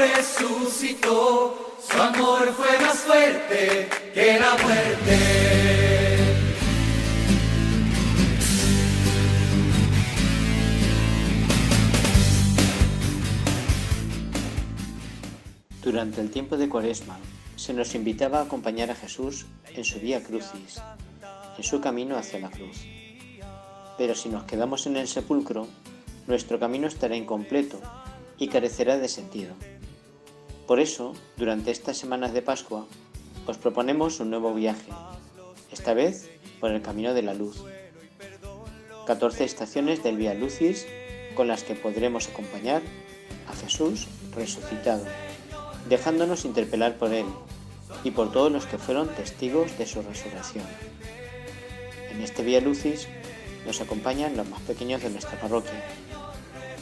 resucitó, su amor fue más fuerte que la muerte. Durante el tiempo de Cuaresma, se nos invitaba a acompañar a Jesús en su Vía Crucis, en su camino hacia la cruz. Pero si nos quedamos en el sepulcro, nuestro camino estará incompleto y carecerá de sentido. Por eso, durante estas semanas de Pascua, os proponemos un nuevo viaje, esta vez por el camino de la luz. 14 estaciones del Vía Lucis con las que podremos acompañar a Jesús resucitado, dejándonos interpelar por Él y por todos los que fueron testigos de su resurrección. En este Vía Lucis nos acompañan los más pequeños de nuestra parroquia,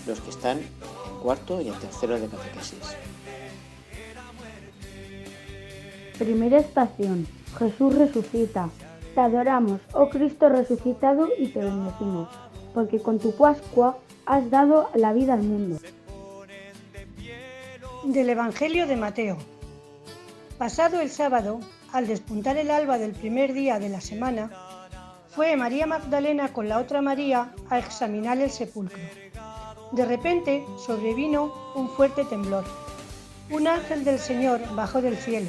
los que están en cuarto y en tercero de catequesis. Primera estación, Jesús resucita. Te adoramos, oh Cristo resucitado, y te bendecimos, porque con tu Pascua has dado la vida al mundo. Del Evangelio de Mateo. Pasado el sábado, al despuntar el alba del primer día de la semana, fue María Magdalena con la otra María a examinar el sepulcro. De repente sobrevino un fuerte temblor. Un ángel del Señor bajó del cielo,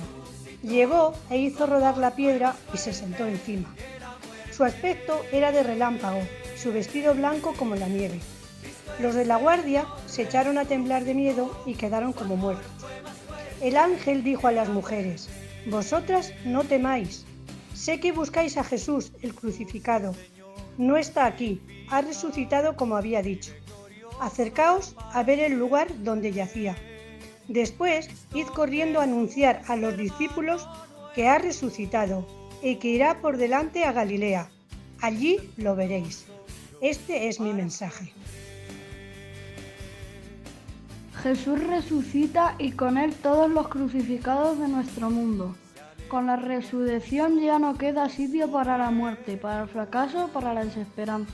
llegó e hizo rodar la piedra y se sentó encima. Su aspecto era de relámpago, su vestido blanco como la nieve. Los de la guardia se echaron a temblar de miedo y quedaron como muertos. El ángel dijo a las mujeres: «Vosotras no temáis. Sé que buscáis a Jesús, el crucificado. No está aquí, ha resucitado como había dicho. Acercaos a ver el lugar donde yacía. Después, id corriendo a anunciar a los discípulos que ha resucitado y que irá por delante a Galilea. Allí lo veréis». Este es mi mensaje. Jesús resucita y con él todos los crucificados de nuestro mundo. Con la resurrección ya no queda sitio para la muerte, para el fracaso, para la desesperanza.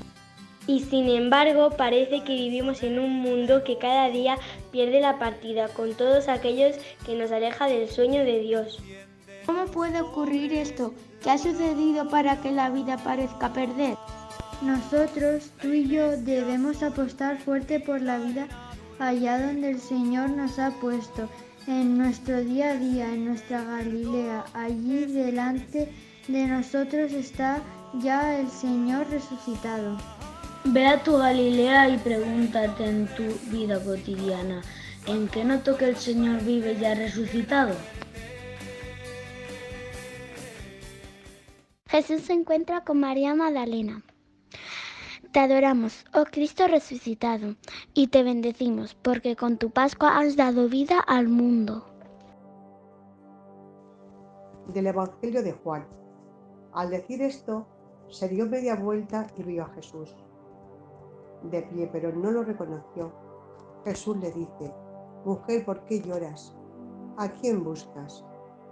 Y sin embargo, parece que vivimos en un mundo que cada día pierde la partida con todos aquellos que nos aleja del sueño de Dios. ¿Cómo puede ocurrir esto? ¿Qué ha sucedido para que la vida parezca perder? Nosotros, tú y yo, debemos apostar fuerte por la vida allá donde el Señor nos ha puesto, en nuestro día a día, en nuestra Galilea. Allí delante de nosotros está ya el Señor resucitado. Ve a tu Galilea y pregúntate en tu vida cotidiana, ¿en qué noto que el Señor vive ya resucitado? Jesús se encuentra con María Magdalena. Te adoramos, oh Cristo resucitado, y te bendecimos, porque con tu Pascua has dado vida al mundo. Del Evangelio de Juan. Al decir esto, se dio media vuelta y vio a Jesús de pie, pero no lo reconoció. Jesús le dice: «Mujer, ¿por qué lloras? ¿A quién buscas?».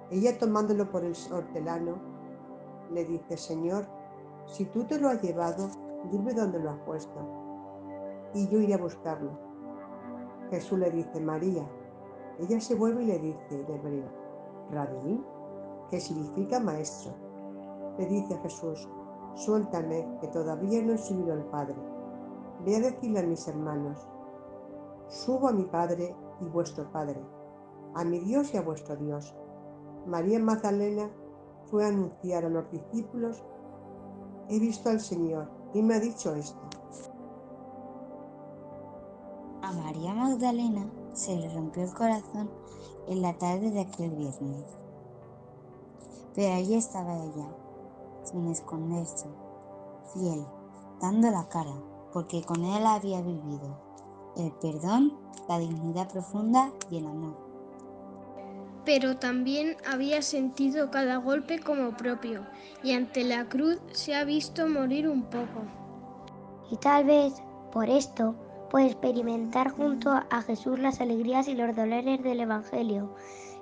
Ella, tomándolo por el hortelano, le dice: «Señor, si tú te lo has llevado, dime dónde lo has puesto, y yo iré a buscarlo». Jesús le dice: «María». Ella se vuelve y le dice en hebreo: «Rabí», que significa maestro. Le dice a Jesús: «Suéltame, que todavía no he subido al Padre. Ve a decirle a mis hermanos: subo a mi Padre y vuestro Padre, a mi Dios y a vuestro Dios». María Magdalena fue a anunciar a los discípulos: «He visto al Señor y me ha dicho esto». A María Magdalena se le rompió el corazón en la tarde de aquel viernes. Pero allí estaba ella, sin esconderse, fiel, dando la cara, porque con él había vivido el perdón, la dignidad profunda y el amor. Pero también había sentido cada golpe como propio, y ante la cruz se ha visto morir un poco. Y tal vez, por esto, puede experimentar junto a Jesús las alegrías y los dolores del Evangelio.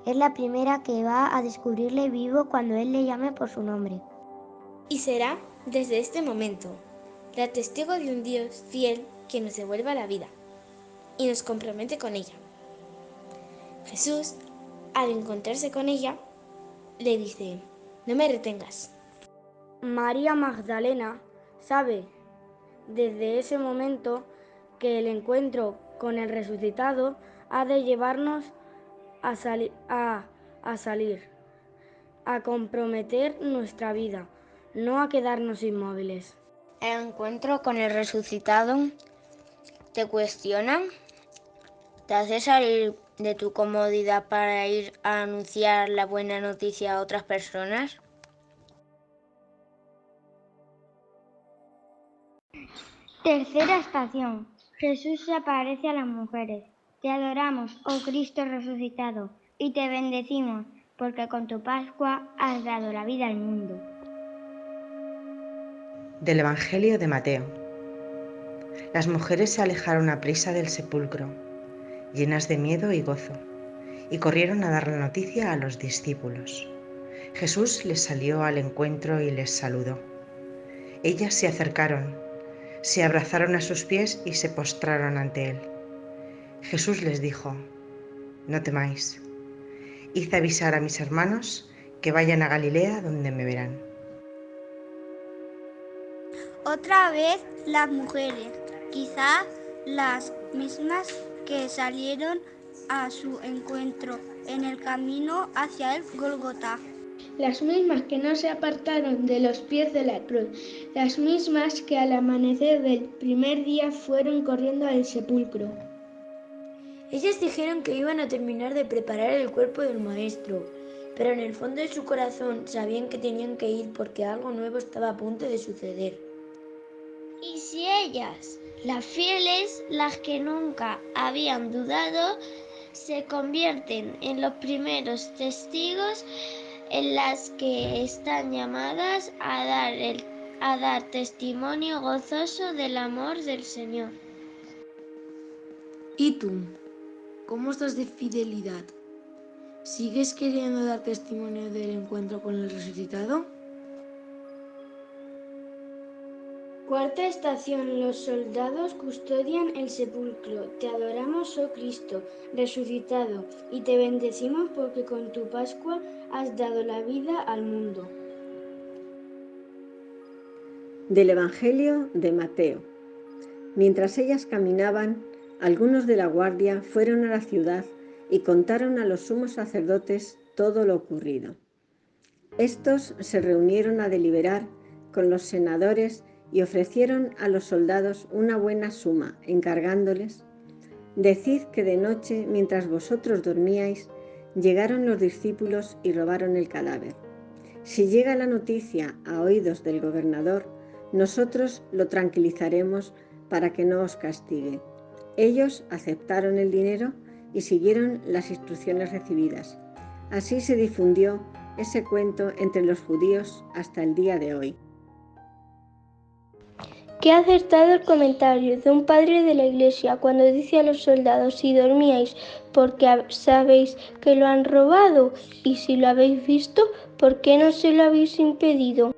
Es la primera que va a descubrirle vivo cuando Él le llame por su nombre. Y será, desde este momento, la testigo de un Dios fiel que nos devuelve a la vida y nos compromete con ella. Jesús, al encontrarse con ella, le dice: no me retengas. María Magdalena sabe desde ese momento que el encuentro con el resucitado ha de llevarnos a salir, a comprometer nuestra vida, no a quedarnos inmóviles. El encuentro con el resucitado te cuestiona, te hace salir de tu comodidad para ir a anunciar la buena noticia a otras personas. Tercera estación. Jesús se aparece a las mujeres. Te adoramos, oh Cristo resucitado, y te bendecimos, porque con tu Pascua has dado la vida al mundo. Del Evangelio de Mateo. Las mujeres se alejaron aprisa del sepulcro, llenas de miedo y gozo, y corrieron a dar la noticia a los discípulos. Jesús les salió al encuentro y les saludó. Ellas se acercaron, se abrazaron a sus pies y se postraron ante él. Jesús les dijo: no temáis, id a avisar a mis hermanos que vayan a Galilea donde me verán. Otra vez las mujeres, quizás las mismas que salieron a su encuentro en el camino hacia el Gólgota. Las mismas que no se apartaron de los pies de la cruz, las mismas que al amanecer del primer día fueron corriendo al sepulcro. Ellas dijeron que iban a terminar de preparar el cuerpo del maestro, pero en el fondo de su corazón sabían que tenían que ir porque algo nuevo estaba a punto de suceder. Y si ellas, las fieles, las que nunca habían dudado, se convierten en los primeros testigos, en las que están llamadas a dar testimonio gozoso del amor del Señor. ¿Y tú? ¿Cómo estás de fidelidad? ¿Sigues queriendo dar testimonio del encuentro con el resucitado? Cuarta estación. Los soldados custodian el sepulcro. Te adoramos, oh Cristo, resucitado, y te bendecimos porque con tu Pascua has dado la vida al mundo. Del Evangelio de Mateo. Mientras ellas caminaban, algunos de la guardia fueron a la ciudad y contaron a los sumos sacerdotes todo lo ocurrido. Estos se reunieron a deliberar con los senadores y ofrecieron a los soldados una buena suma, encargándoles: decid que de noche, mientras vosotros dormíais, llegaron los discípulos y robaron el cadáver. Si llega la noticia a oídos del gobernador, nosotros lo tranquilizaremos para que no os castigue. Ellos aceptaron el dinero y siguieron las instrucciones recibidas. Así se difundió ese cuento entre los judíos hasta el día de hoy. Qué acertado el comentario de un padre de la Iglesia cuando dice a los soldados: si dormíais porque sabéis que lo han robado, y si lo habéis visto, ¿por qué no se lo habéis impedido?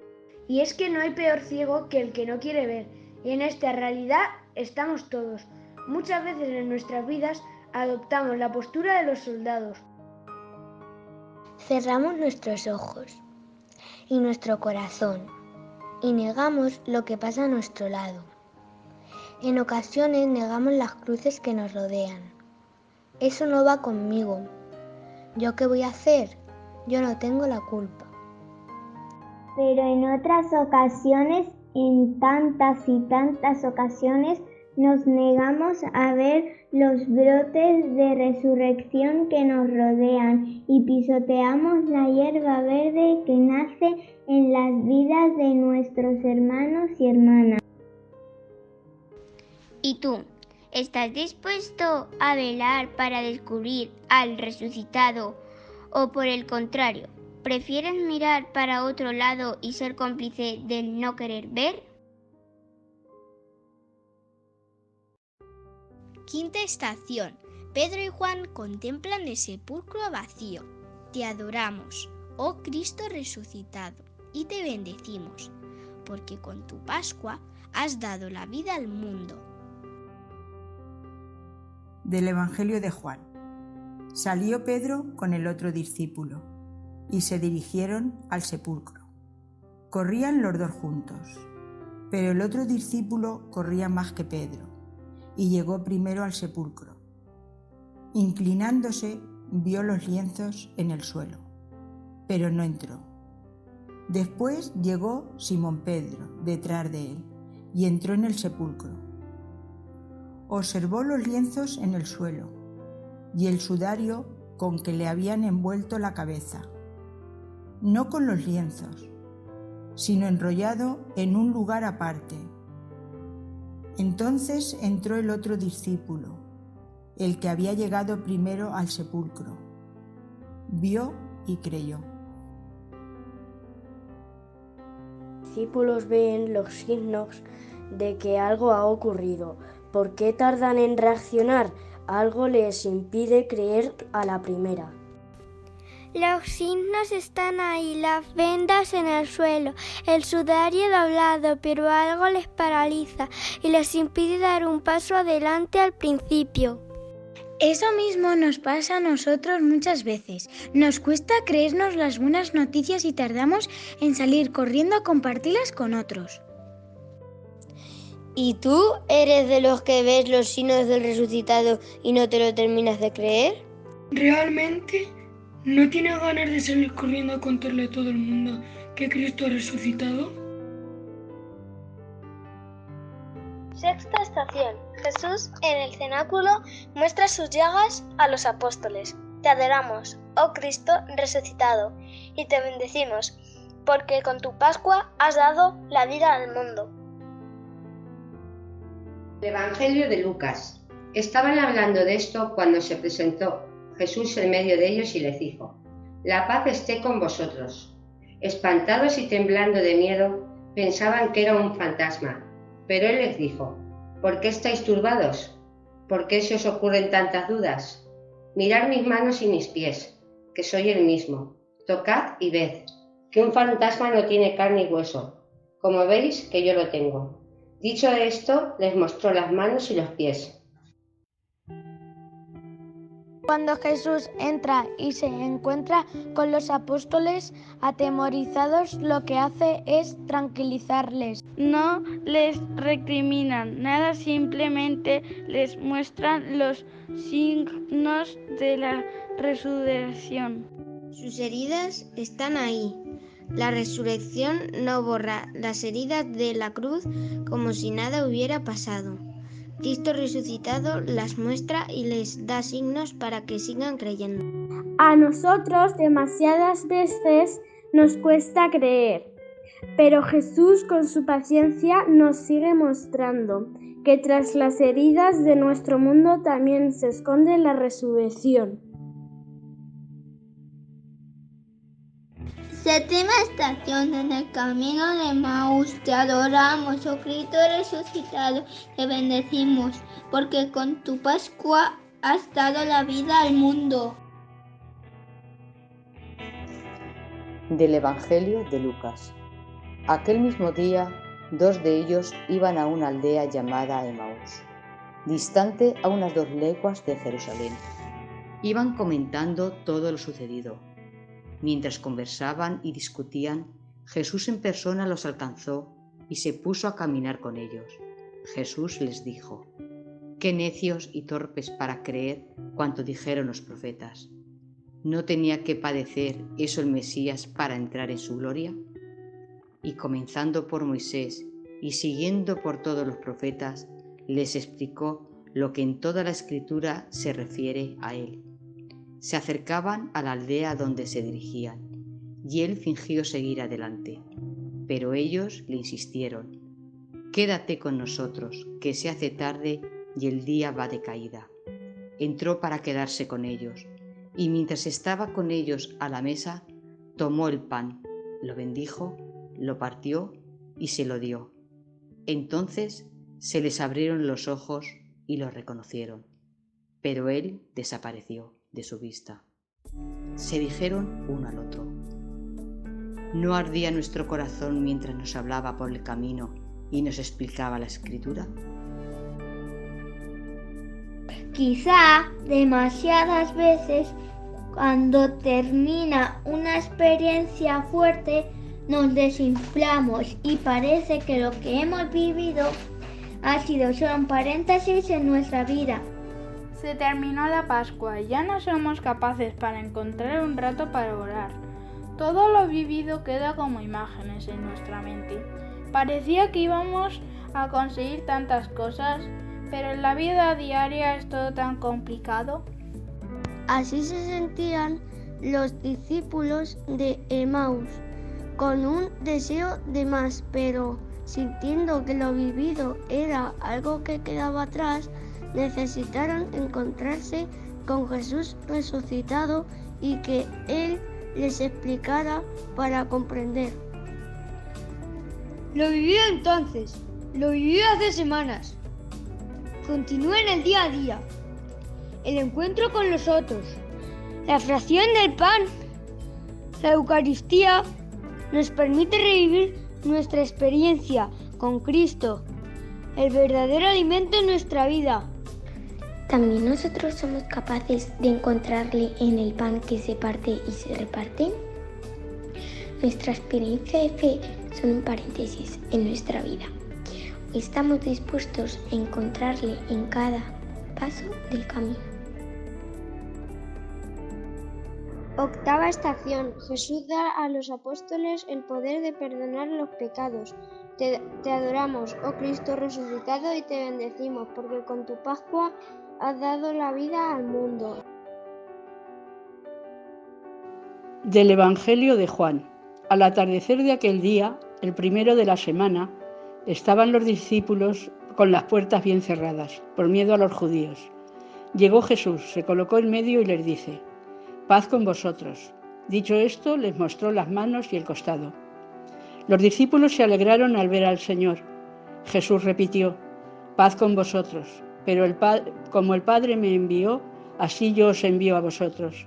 Y es que no hay peor ciego que el que no quiere ver, y en esta realidad estamos todos. Muchas veces en nuestras vidas adoptamos la postura de los soldados. Cerramos nuestros ojos y nuestro corazón y negamos lo que pasa a nuestro lado. En ocasiones negamos las cruces que nos rodean. Eso no va conmigo. ¿Yo qué voy a hacer? Yo no tengo la culpa. Pero en otras ocasiones, en tantas y tantas ocasiones, nos negamos a ver los brotes de resurrección que nos rodean y pisoteamos la hierba verde que nace en las vidas de nuestros hermanos y hermanas. ¿Y tú? ¿Estás dispuesto a velar para descubrir al resucitado? ¿O por el contrario, prefieres mirar para otro lado y ser cómplice del no querer ver? Quinta estación. Pedro y Juan contemplan el sepulcro vacío. Te adoramos, oh Cristo resucitado, y te bendecimos, porque con tu Pascua has dado la vida al mundo. Del Evangelio de Juan. Salió Pedro con el otro discípulo y se dirigieron al sepulcro. Corrían los dos juntos, pero el otro discípulo corría más que Pedro y llegó primero al sepulcro. Inclinándose, vio los lienzos en el suelo, pero no entró. Después llegó Simón Pedro detrás de él y entró en el sepulcro. Observó los lienzos en el suelo y el sudario con que le habían envuelto la cabeza, no con los lienzos, sino enrollado en un lugar aparte. Entonces entró el otro discípulo, el que había llegado primero al sepulcro. Vio y creyó. Los discípulos ven los signos de que algo ha ocurrido. ¿Por qué tardan en reaccionar? Algo les impide creer a la primera. Los signos están ahí, las vendas en el suelo, el sudario doblado, pero algo les paraliza y les impide dar un paso adelante al principio. Eso mismo nos pasa a nosotros muchas veces. Nos cuesta creernos las buenas noticias y tardamos en salir corriendo a compartirlas con otros. ¿Y tú eres de los que ves los signos del resucitado y no te lo terminas de creer? ¿Realmente no tienes ganas de salir corriendo a contarle a todo el mundo que Cristo ha resucitado? Sexta estación. Jesús en el cenáculo muestra sus llagas a los apóstoles. Te adoramos, oh Cristo resucitado, y te bendecimos, porque con tu Pascua has dado la vida al mundo. El Evangelio de Lucas. Estaban hablando de esto cuando se presentó Jesús en medio de ellos y les dijo: «La paz esté con vosotros». Espantados y temblando de miedo, pensaban que era un fantasma, pero él les dijo: «¿Por qué estáis turbados? ¿Por qué se os ocurren tantas dudas? Mirad mis manos y mis pies, que soy el mismo. Tocad y ved, que un fantasma no tiene carne y hueso, como veis que yo lo tengo». Dicho esto, les mostró las manos y los pies. Cuando Jesús entra y se encuentra con los apóstoles atemorizados, lo que hace es tranquilizarles. No les recriminan nada, simplemente les muestran los signos de la resurrección. Sus heridas están ahí. La resurrección no borra las heridas de la cruz como si nada hubiera pasado. Cristo resucitado las muestra y les da signos para que sigan creyendo. A nosotros demasiadas veces nos cuesta creer, pero Jesús con su paciencia nos sigue mostrando que tras las heridas de nuestro mundo también se esconde la resurrección. Séptima estación. En el camino de Emaús te adoramos, oh Cristo resucitado, te bendecimos, porque con tu Pascua has dado la vida al mundo. Del Evangelio de Lucas. Aquel mismo día, 2 de ellos iban a una aldea llamada Emaús, distante a unas 2 leguas de Jerusalén. Iban comentando todo lo sucedido. Mientras conversaban y discutían, Jesús en persona los alcanzó y se puso a caminar con ellos. Jesús les dijo: «Qué necios y torpes para creer cuanto dijeron los profetas. ¿No tenía que padecer eso el Mesías para entrar en su gloria?» Y comenzando por Moisés y siguiendo por todos los profetas, les explicó lo que en toda la Escritura se refiere a él. Se acercaban a la aldea donde se dirigían, y él fingió seguir adelante. Pero ellos le insistieron: «Quédate con nosotros, que se hace tarde y el día va de caída». Entró para quedarse con ellos, y mientras estaba con ellos a la mesa, tomó el pan, lo bendijo, lo partió y se lo dio. Entonces se les abrieron los ojos y lo reconocieron, pero él desapareció de su vista. Se dijeron uno al otro: ¿no ardía nuestro corazón mientras nos hablaba por el camino y nos explicaba la Escritura? quizá demasiadas veces cuando termina una experiencia fuerte nos desinflamos y parece que lo que hemos vivido ha sido solo un paréntesis en nuestra vida. Se terminó la Pascua y ya no somos capaces para encontrar un rato para orar. Todo lo vivido queda como imágenes en nuestra mente. Parecía que íbamos a conseguir tantas cosas, pero en la vida diaria es todo tan complicado. Así se sentían los discípulos de Emaús, con un deseo de más, pero sintiendo que lo vivido era algo que quedaba atrás, necesitaron encontrarse con Jesús resucitado y que Él les explicara para comprender. Lo vivió entonces, lo vivió hace semanas. Continúa en el día a día, el encuentro con los otros, la fracción del pan, la Eucaristía nos permite revivir nuestra experiencia con Cristo, el verdadero alimento en nuestra vida. ¿También nosotros somos capaces de encontrarle en el pan que se parte y se reparte? Nuestra experiencia de fe son un paréntesis en nuestra vida. Hoy estamos dispuestos a encontrarle en cada paso del camino. Octava estación. Jesús da a los apóstoles el poder de perdonar los pecados. Te adoramos, oh Cristo resucitado, y te bendecimos, porque con tu Pascua has dado la vida al mundo. Del Evangelio de Juan. Al atardecer de aquel día, el primero de la semana, estaban los discípulos con las puertas bien cerradas, por miedo a los judíos. Llegó Jesús, se colocó en medio y les dice: «Paz con vosotros». Dicho esto, les mostró las manos y el costado. Los discípulos se alegraron al ver al Señor. Jesús repitió: «Paz con vosotros, pero como el Padre me envió, así yo os envío a vosotros».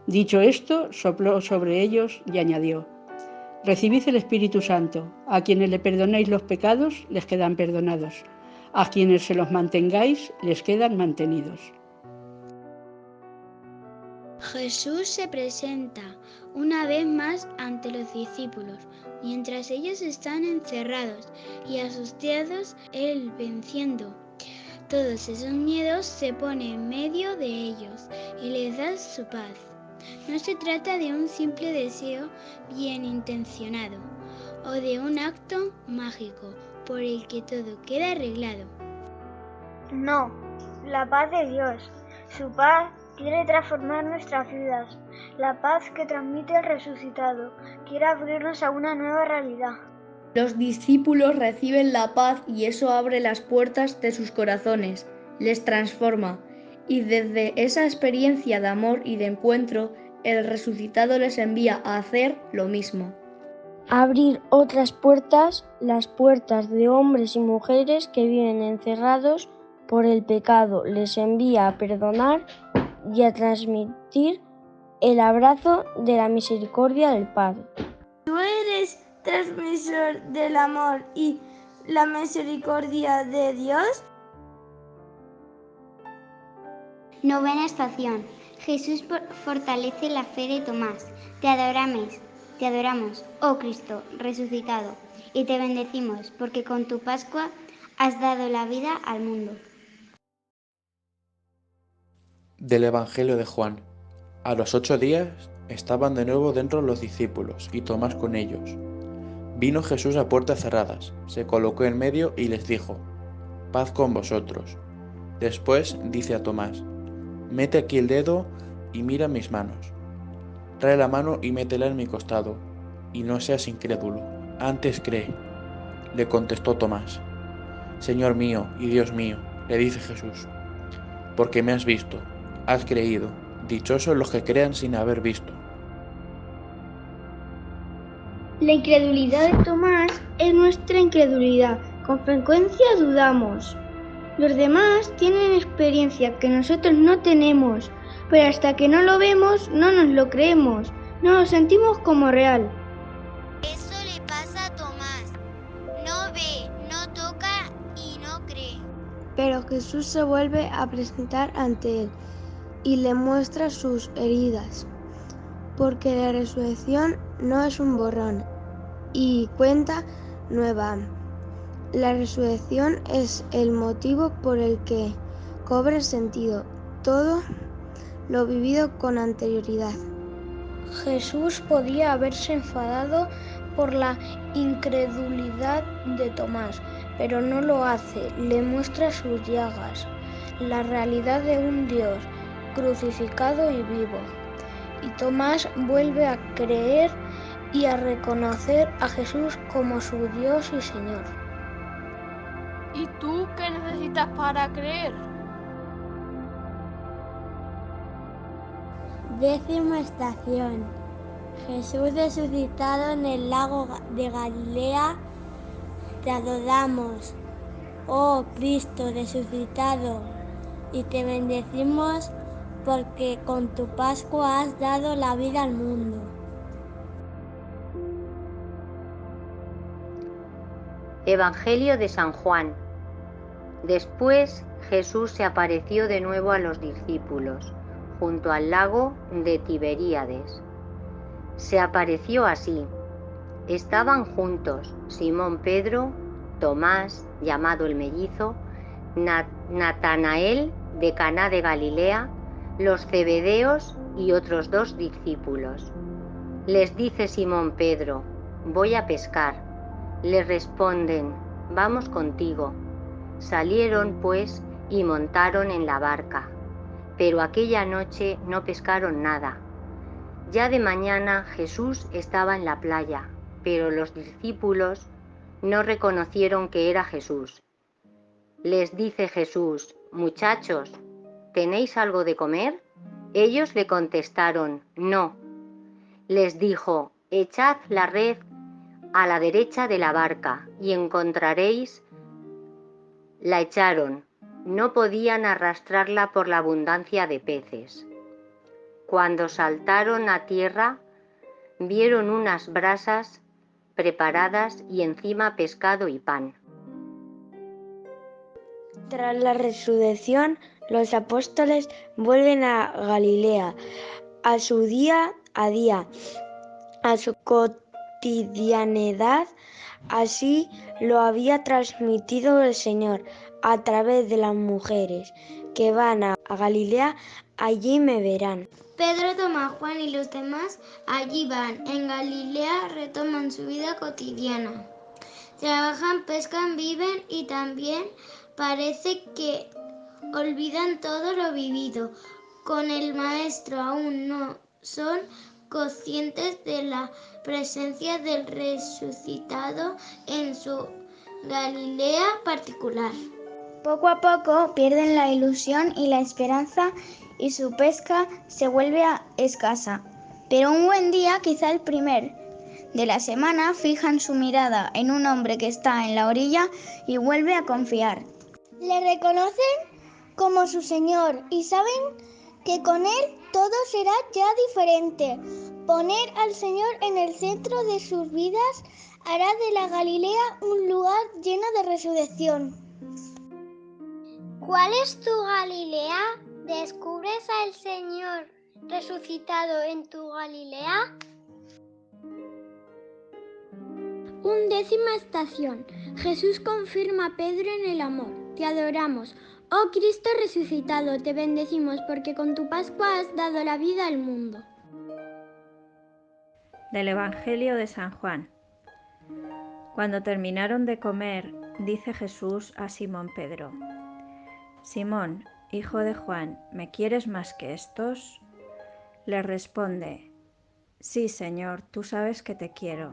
Dicho esto, sopló sobre ellos y añadió: «Recibid el Espíritu Santo. A quienes le perdonéis los pecados, les quedan perdonados. A quienes se los mantengáis, les quedan mantenidos». Jesús se presenta una vez más ante los discípulos, mientras ellos están encerrados y asustados, Él venciendo todos esos miedos se pone en medio de ellos y les da su paz. No se trata de un simple deseo bien intencionado o de un acto mágico por el que todo queda arreglado. No, la paz de Dios, su paz quiere transformar nuestras vidas. La paz que transmite el resucitado quiere abrirnos a una nueva realidad. Los discípulos reciben la paz y eso abre las puertas de sus corazones, les transforma. Y desde esa experiencia de amor y de encuentro, el resucitado les envía a hacer lo mismo. Abrir otras puertas, las puertas de hombres y mujeres que viven encerrados por el pecado, les envía a perdonar y a transmitir el abrazo de la misericordia del Padre. Tú eres transmisor del amor y la misericordia de Dios. Novena estación. Jesús fortalece la fe de Tomás. Te adoramos, oh Cristo resucitado, y te bendecimos, porque con tu Pascua has dado la vida al mundo. Del Evangelio de Juan. A los 8 días estaban de nuevo dentro los discípulos y Tomás con ellos. Vino Jesús a puertas cerradas, se colocó en medio y les dijo: «Paz con vosotros». Después dice a Tomás: «Mete aquí el dedo y mira mis manos. Trae la mano y métela en mi costado, y no seas incrédulo, antes cree». Le contestó Tomás: «Señor mío y Dios mío», le dice Jesús, «porque me has visto, has creído. Dichosos los que crean sin haber visto». La incredulidad de Tomás es nuestra incredulidad. Con frecuencia dudamos. Los demás tienen experiencia que nosotros no tenemos, pero hasta que no lo vemos no nos lo creemos, no lo sentimos como real. Eso le pasa a Tomás. No ve, no toca y no cree. Pero Jesús se vuelve a presentar ante él y le muestra sus heridas, porque la resurrección no es un borrón y cuenta nueva. La resurrección es el motivo por el que cobra sentido todo lo vivido con anterioridad. Jesús podía haberse enfadado por la incredulidad de Tomás, pero no lo hace, le muestra sus llagas, la realidad de un Dios crucificado y vivo. Y Tomás vuelve a creer y a reconocer a Jesús como su Dios y Señor. ¿Y tú qué necesitas para creer? 10ª estación. Jesús resucitado en el lago de Galilea. Te adoramos, oh Cristo resucitado, y te bendecimos porque con tu Pascua has dado la vida al mundo. Evangelio de San Juan. Después Jesús se apareció de nuevo a los discípulos, junto al lago de Tiberíades. Se apareció así. Estaban juntos Simón Pedro, Tomás, llamado el mellizo, Natanael de Caná de Galilea, los Zebedeos y otros 2 discípulos. Les dice Simón Pedro: voy a pescar. Le responden: vamos contigo. Salieron pues y montaron en la barca, pero aquella noche no pescaron nada. Ya de mañana Jesús estaba en la playa, pero los discípulos no reconocieron que era Jesús. Les dice Jesús: muchachos, ¿tenéis algo de comer? Ellos le contestaron: no. Les dijo: echad la red a la derecha de la barca y encontraréis. La echaron. No podían arrastrarla por la abundancia de peces. Cuando saltaron a tierra, vieron unas brasas preparadas y encima pescado y pan. Tras la resurrección, los apóstoles vuelven a Galilea, a su día a día, a su cotidianidad. Así lo había transmitido el Señor a través de las mujeres que van a Galilea, allí me verán. Pedro, Tomás, Juan y los demás allí van. En Galilea retoman su vida cotidiana. Trabajan, pescan, viven y también parece que olvidan todo lo vivido. Con el Maestro aún no son conscientes de la presencia del resucitado en su Galilea particular. Poco a poco pierden la ilusión y la esperanza y su pesca se vuelve escasa. Pero un buen día, quizá el primer de la semana, fijan su mirada en un hombre que está en la orilla y vuelve a confiar. Le reconocen como su Señor y saben que con Él todo será ya diferente. Poner al Señor en el centro de sus vidas hará de la Galilea un lugar lleno de resurrección. ¿Cuál es tu Galilea? ¿Descubres al Señor resucitado en tu Galilea? 11ª estación. Jesús confirma a Pedro en el amor. Te adoramos, oh Cristo resucitado, te bendecimos porque con tu Pascua has dado la vida al mundo. Del Evangelio de San Juan. Cuando terminaron de comer, dice Jesús a Simón Pedro: Simón, hijo de Juan, ¿me quieres más que estos? Le responde: sí, Señor, tú sabes que te quiero.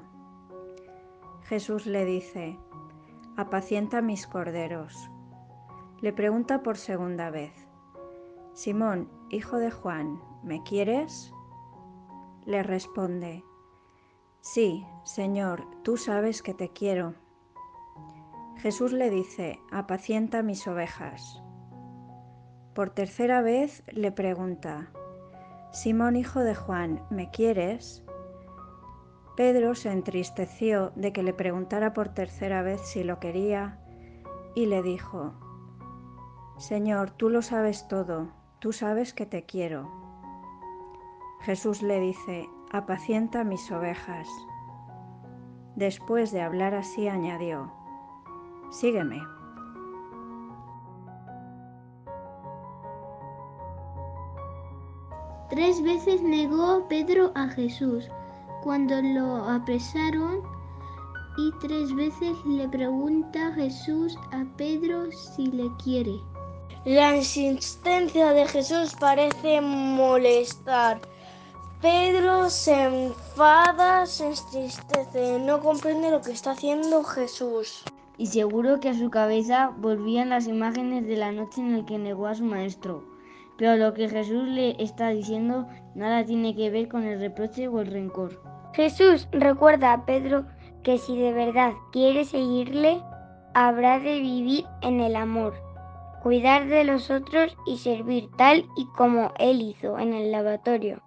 Jesús le dice: apacienta mis corderos. Le pregunta por segunda vez: Simón, hijo de Juan, ¿me quieres? Le responde: sí, Señor, tú sabes que te quiero. Jesús le dice: apacienta mis ovejas. Por tercera vez le pregunta: Simón, hijo de Juan, ¿me quieres? Pedro se entristeció de que le preguntara por tercera vez si lo quería y le dijo: Señor, tú lo sabes todo, tú sabes que te quiero. Jesús le dice, apacienta mis ovejas. Después de hablar así añadió, sígueme. Tres veces negó Pedro a Jesús cuando lo apresaron y tres veces le pregunta Jesús a Pedro si le quiere. La insistencia de Jesús parece molestar. Pedro se enfada, se entristece, no comprende lo que está haciendo Jesús. Y seguro que a su cabeza volvían las imágenes de la noche en la que negó a su maestro. Pero lo que Jesús le está diciendo nada tiene que ver con el reproche o el rencor. Jesús recuerda a Pedro que si de verdad quiere seguirle, habrá de vivir en el amor, cuidar de los otros y servir tal y como él hizo en el lavatorio.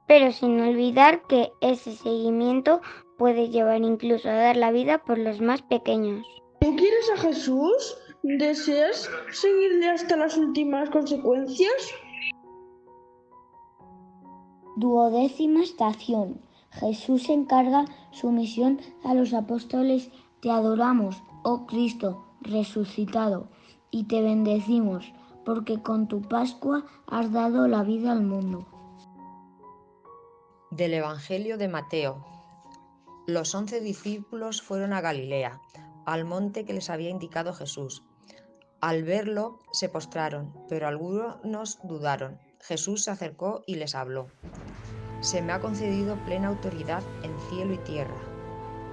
Pero sin olvidar que ese seguimiento puede llevar incluso a dar la vida por los más pequeños. ¿Tú quieres a Jesús? ¿Deseas seguirle hasta las últimas consecuencias? 12ª estación. Jesús encarga su misión a los apóstoles. Te adoramos, oh Cristo resucitado, y te bendecimos, porque con tu Pascua has dado la vida al mundo. Del Evangelio de Mateo. Los 11 discípulos fueron a Galilea, al monte que les había indicado Jesús. Al verlo, se postraron, pero algunos dudaron. Jesús se acercó y les habló. Se me ha concedido plena autoridad en cielo y tierra.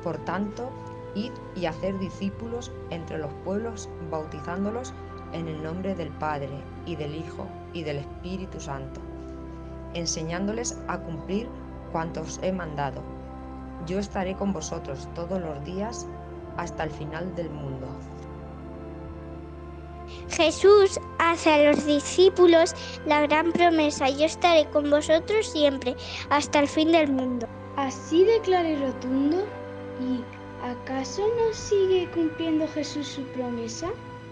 Por tanto, id y haced discípulos entre los pueblos, bautizándolos en el nombre del Padre, y del Hijo, y del Espíritu Santo, enseñándoles a cumplir cuanto os he mandado. Yo estaré con vosotros todos los días hasta el final del mundo. Jesús hace a los discípulos la gran promesa: yo estaré con vosotros siempre, hasta el fin del mundo. Así de claro y rotundo. ¿Y acaso no sigue cumpliendo Jesús su promesa?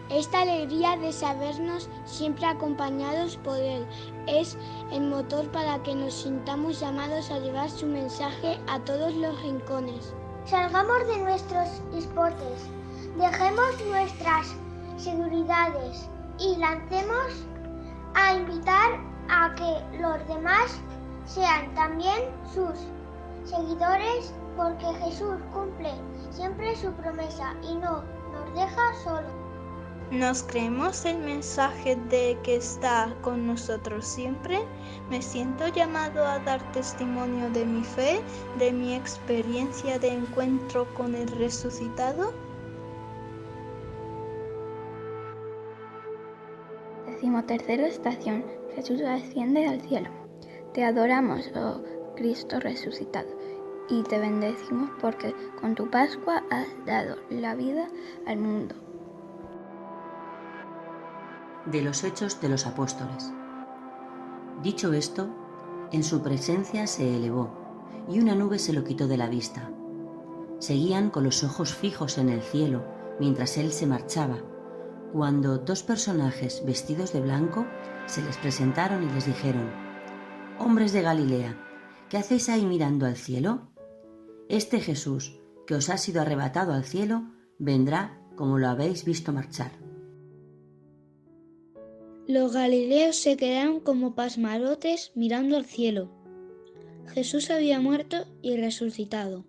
Esta alegría de sabernos siempre acompañados por Él es el motor para que nos sintamos llamados a llevar su mensaje a todos los rincones. Salgamos de nuestros esportes, dejemos nuestras seguridades y lancemos a invitar a que los demás sean también sus seguidores, porque Jesús cumple siempre su promesa y no nos deja solos. ¿Nos creemos el mensaje de que está con nosotros siempre? ¿Me siento llamado a dar testimonio de mi fe, de mi experiencia de encuentro con el resucitado? 13ª estación. Jesús asciende al cielo. Te adoramos, oh Cristo resucitado, y te bendecimos porque con tu Pascua has dado la vida al mundo. De los Hechos de los Apóstoles. Dicho esto, en su presencia se elevó, y una nube se lo quitó de la vista. Seguían con los ojos fijos en el cielo mientras él se marchaba, cuando dos personajes vestidos de blanco se les presentaron y les dijeron: «Hombres de Galilea, ¿qué hacéis ahí mirando al cielo? Este Jesús, que os ha sido arrebatado al cielo, vendrá como lo habéis visto marchar». Los galileos se quedaron como pasmarotes mirando al cielo. Jesús había muerto y resucitado.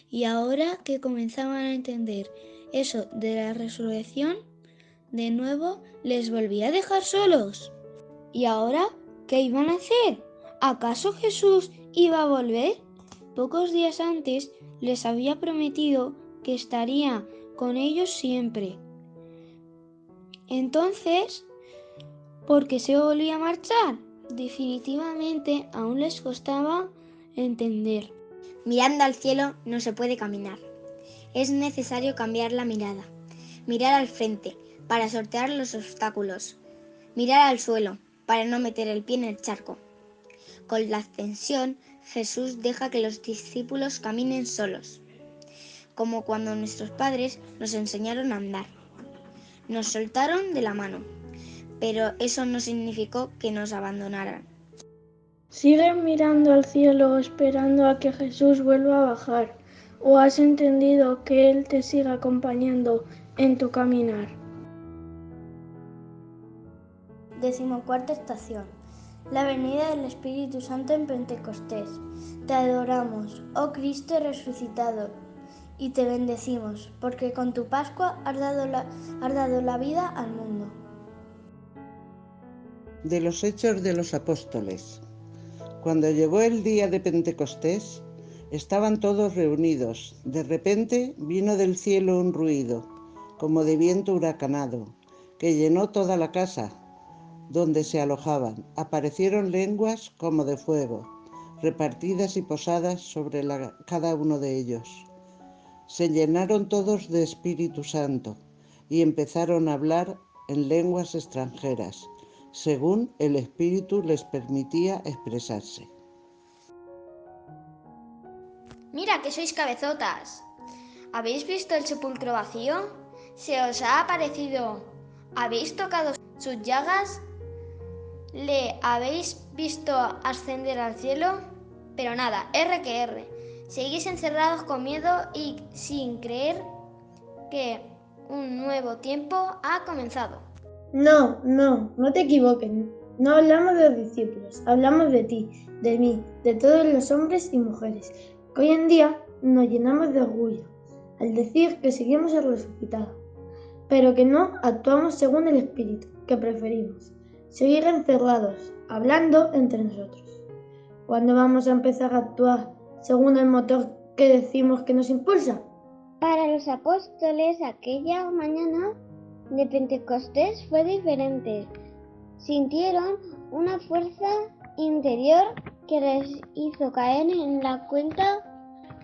Y ahora que comenzaban a entender eso de la resurrección, de nuevo les volvía a dejar solos. ¿Y ahora qué iban a hacer? ¿Acaso Jesús iba a volver? Pocos días antes les había prometido que estaría con ellos siempre. Entonces, ¿por qué se volvía a marchar? Definitivamente aún les costaba entender. Mirando al cielo no se puede caminar. Es necesario cambiar la mirada. Mirar al frente para sortear los obstáculos. Mirar al suelo para no meter el pie en el charco. Con la ascensión, Jesús deja que los discípulos caminen solos, como cuando nuestros padres nos enseñaron a andar. Nos soltaron de la mano, pero eso no significó que nos abandonaran. ¿Sigues mirando al cielo esperando a que Jesús vuelva a bajar? ¿O has entendido que Él te sigue acompañando en tu caminar? 14ª estación. La venida del Espíritu Santo en Pentecostés. Te adoramos, oh Cristo resucitado, y te bendecimos, porque con tu Pascua has dado la vida al mundo. De los Hechos de los Apóstoles. Cuando llegó el día de Pentecostés, estaban todos reunidos. De repente vino del cielo un ruido, como de viento huracanado, que llenó toda la casa donde se alojaban. Aparecieron lenguas como de fuego, repartidas y posadas sobre cada uno de ellos. Se llenaron todos de Espíritu Santo y empezaron a hablar en lenguas extranjeras, según el Espíritu les permitía expresarse. Mira que sois cabezotas. ¿Habéis visto el sepulcro vacío? ¿Se os ha aparecido? ¿Habéis tocado sus llagas? ¿Le habéis visto ascender al cielo? Pero nada, R que R. Seguís encerrados con miedo y sin creer que un nuevo tiempo ha comenzado. No te equivoques. No hablamos de los discípulos, hablamos de ti, de mí, de todos los hombres y mujeres, que hoy en día nos llenamos de orgullo al decir que seguimos al resucitado, pero que no actuamos según el Espíritu, que preferimos seguir encerrados, hablando entre nosotros. ¿Cuándo vamos a empezar a actuar según el motor que decimos que nos impulsa? Para los apóstoles, aquella mañana de Pentecostés fue diferente. Sintieron una fuerza interior que les hizo caer en la cuenta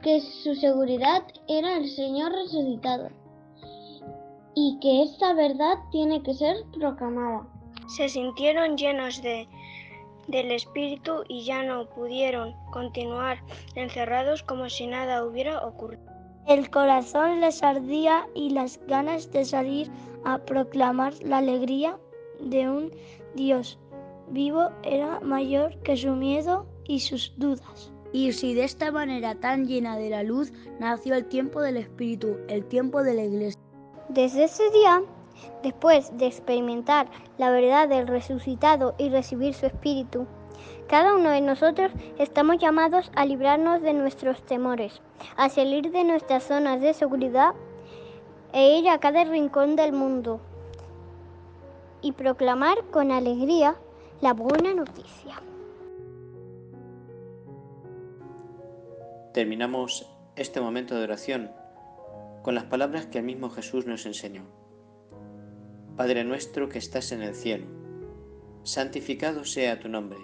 que su seguridad era el Señor resucitado y que esta verdad tiene que ser proclamada. Se sintieron llenos del Espíritu y ya no pudieron continuar encerrados como si nada hubiera ocurrido. El corazón les ardía y las ganas de salir a proclamar la alegría de un Dios vivo era mayor que su miedo y sus dudas. Y si de esta manera tan llena de la luz nació el tiempo del Espíritu, el tiempo de la Iglesia. Desde ese día, después de experimentar la verdad del resucitado y recibir su Espíritu, cada uno de nosotros estamos llamados a librarnos de nuestros temores, a salir de nuestras zonas de seguridad e ir a cada rincón del mundo y proclamar con alegría la buena noticia. Terminamos este momento de oración con las palabras que el mismo Jesús nos enseñó. Padre nuestro que estás en el cielo, santificado sea tu nombre.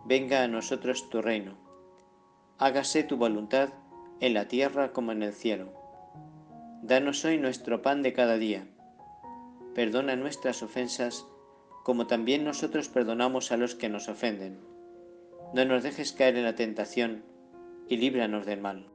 Venga a nosotros tu reino. Hágase tu voluntad en la tierra como en el cielo. Danos hoy nuestro pan de cada día. Perdona nuestras ofensas, como también nosotros perdonamos a los que nos ofenden. No nos dejes caer en la tentación, y líbranos del mal.